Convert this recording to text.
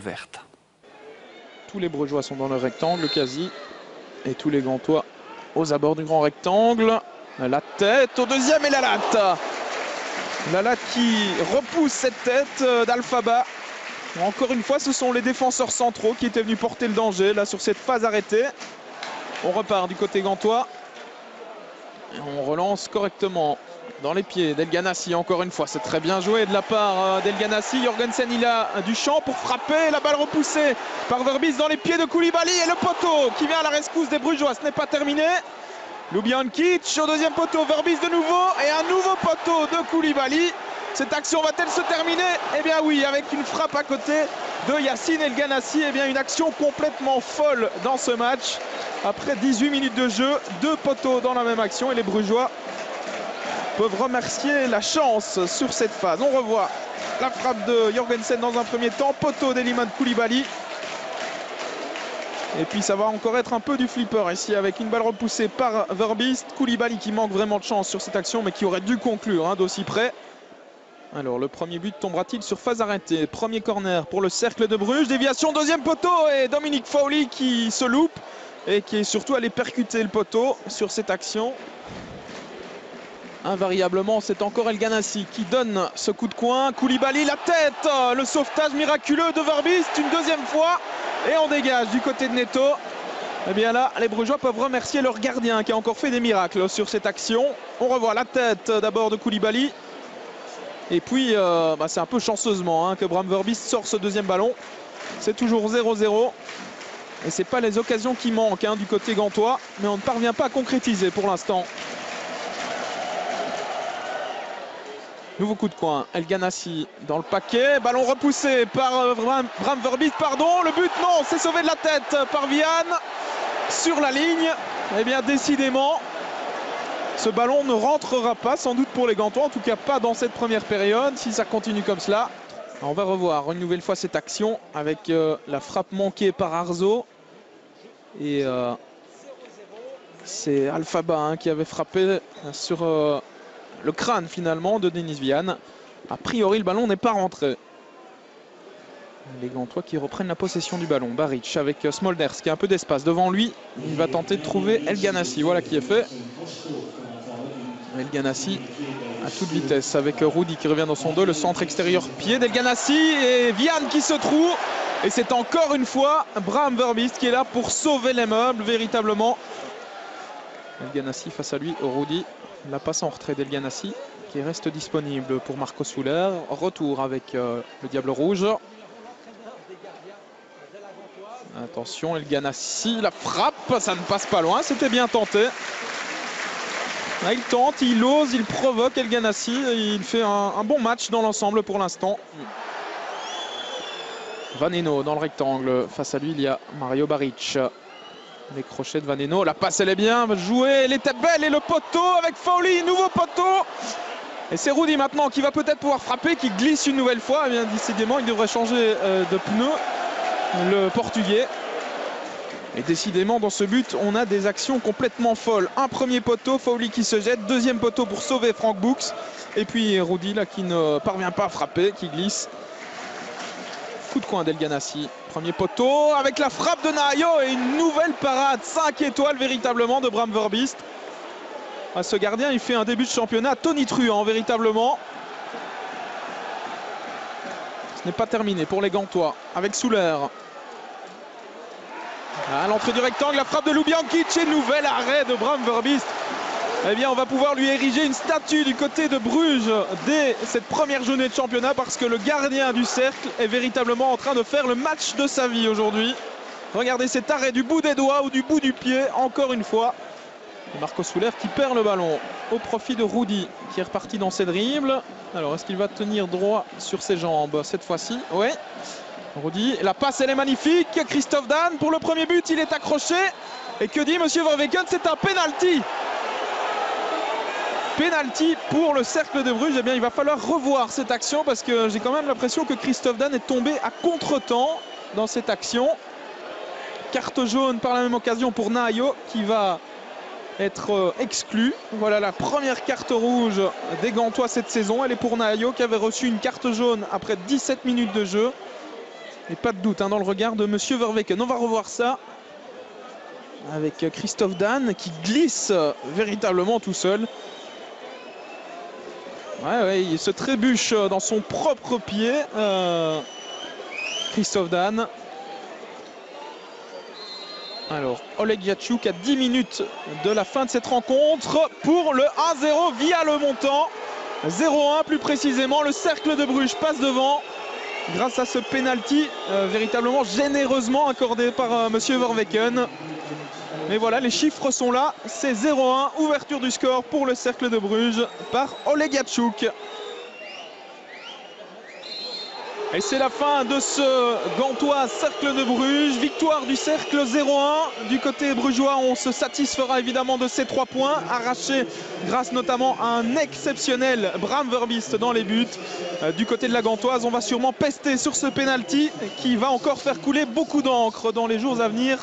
verte. Tous les Brugeois sont dans le rectangle quasi. Et tous les Gantois aux abords du grand rectangle. La tête au deuxième et la latte. La latte qui repousse cette tête d'Alphaba. Encore une fois, ce sont les défenseurs centraux qui étaient venus porter le danger là sur cette phase arrêtée. On repart du côté gantois. Et on relance correctement dans les pieds d'Elganassi. Encore une fois, c'est très bien joué de la part d'Elganassi. Jorgensen, il a du champ pour frapper. La balle repoussée par Verbis dans les pieds de Koulibaly. Et le poteau qui vient à la rescousse des Brugeois. Ce n'est pas terminé. Ljubijankic au deuxième poteau. Verbis de nouveau. Et un nouveau poteau de Koulibaly. Cette action va-t-elle se terminer? Eh bien oui, avec une frappe à côté de Yacine Elganassi. Eh bien une action complètement folle dans ce match. Après 18 minutes de jeu, 2 poteaux dans la même action. Et les Brugeois peuvent remercier la chance sur cette phase. On revoit la frappe de Jorgensen dans un premier temps. Poteau d'Eliman Koulibaly. Et puis ça va encore être un peu du flipper ici avec une balle repoussée par Verbis. Koulibaly qui manque vraiment de chance sur cette action mais qui aurait dû conclure d'aussi près. Alors le premier but tombera-t-il sur phase arrêtée? Premier corner pour le Cercle de Bruges. Déviation deuxième poteau et Dominic Fowley qui se loupe et qui est surtout allé percuter le poteau sur cette action. Invariablement, c'est encore Elganassi qui donne ce coup de coin. Koulibaly, la tête, le sauvetage miraculeux de Verbis une deuxième fois. Et on dégage du côté de Neto. Et bien là, les Brugeois peuvent remercier leur gardien qui a encore fait des miracles sur cette action. On revoit la tête d'abord de Koulibaly. Et puis, c'est un peu chanceusement que Bram Verbis sort ce deuxième ballon. C'est toujours 0-0. Et ce n'est pas les occasions qui manquent du côté gantois. Mais on ne parvient pas à concrétiser pour l'instant. Nouveau coup de coin, Elganassi dans le paquet, ballon repoussé par Bram Verbis, pardon, le but non, c'est sauvé de la tête par Vian sur la ligne. Eh bien décidément, ce ballon ne rentrera pas sans doute pour les Gantois, en tout cas pas dans cette première période, si ça continue comme cela. On va revoir une nouvelle fois cette action avec la frappe manquée par Arzo. Et c'est Alphaba qui avait frappé sur... le crâne finalement de Denis Vian. A priori le ballon n'est pas rentré. Les Gantois qui reprennent la possession du ballon. Baric avec Smolders qui a un peu d'espace devant lui. Il va tenter de trouver Elganassi. Voilà qui est fait. Elganassi à toute vitesse avec Rudy qui revient dans son dos. Le centre extérieur pied d'Elganassi et Vian qui se trouve. Et c'est encore une fois Bram Verbis qui est là pour sauver les meubles véritablement. Elganassi face à lui, Rudy. La passe en retrait d'Elganassi qui reste disponible pour Marco Souler. Retour avec le Diable Rouge. Attention, Elganassi, la frappe, ça ne passe pas loin, c'était bien tenté. Là, il tente, il ose, il provoque Elganassi. Il fait un bon match dans l'ensemble pour l'instant. Vaneno dans le rectangle. Face à lui, il y a Mario Baric. Les crochets de Vaneno, la passe elle est bien jouée, elle était belle et le poteau avec Fowley, nouveau poteau. Et c'est Rudy maintenant qui va peut-être pouvoir frapper, qui glisse une nouvelle fois. Eh bien, décidément, il devrait changer de pneu, le Portugais. Et décidément, dans ce but, on a des actions complètement folles. Un premier poteau, Fowley qui se jette, deuxième poteau pour sauver Frank Books. Et puis Rudy là qui ne parvient pas à frapper, qui glisse. Coup de coin d'Elganassi. Premier poteau avec la frappe de Nahayo et une nouvelle parade 5 étoiles véritablement de Bram Verbis. Ce gardien il fait un début de championnat tonitruant véritablement. Ce n'est pas terminé pour les Gantois avec Souler. À l'entrée du rectangle, la frappe de Ljubijankic et nouvel arrêt de Bram Verbis. Eh bien, on va pouvoir lui ériger une statue du côté de Bruges dès cette première journée de championnat parce que le gardien du cercle est véritablement en train de faire le match de sa vie aujourd'hui. Regardez cet arrêt du bout des doigts ou du bout du pied, encore une fois. Marco Souler qui perd le ballon au profit de Rudy qui est reparti dans ses dribbles. Alors, est-ce qu'il va tenir droit sur ses jambes cette fois-ci? Oui. Rudy, la passe elle est magnifique. Christophe Dan pour le premier but, il est accroché. Et que dit Monsieur Verweken? C'est un penalty. Penalty pour le Cercle de Bruges. Eh bien, il va falloir revoir cette action parce que j'ai quand même l'impression que Christophe Dan est tombé à contre-temps dans cette action. Carte jaune par la même occasion pour Nahayo qui va être exclu. Voilà la première carte rouge des Gantois cette saison. Elle est pour Nahayo qui avait reçu une carte jaune après 17 minutes de jeu. Et pas de doute dans le regard de Monsieur Verweken. On va revoir ça avec Christophe Dan qui glisse véritablement tout seul. Ouais, il se trébuche dans son propre pied. Christophe Dan. Alors, Oleg Yachuk à 10 minutes de la fin de cette rencontre pour le 1-0 via le montant. 0-1 plus précisément. Le Cercle de Bruges passe devant grâce à ce penalty véritablement généreusement accordé par Monsieur Verweken. Mais voilà, les chiffres sont là. C'est 0-1, ouverture du score pour le Cercle de Bruges par Oleg Yachuk. Et c'est la fin de ce Gantois Cercle de Bruges. Victoire du Cercle 0-1. Du côté brugeois, on se satisfera évidemment de ces 3 points arrachés grâce notamment à un exceptionnel Bram Verbiest dans les buts. Du côté de la Gantoise, on va sûrement pester sur ce penalty qui va encore faire couler beaucoup d'encre dans les jours à venir.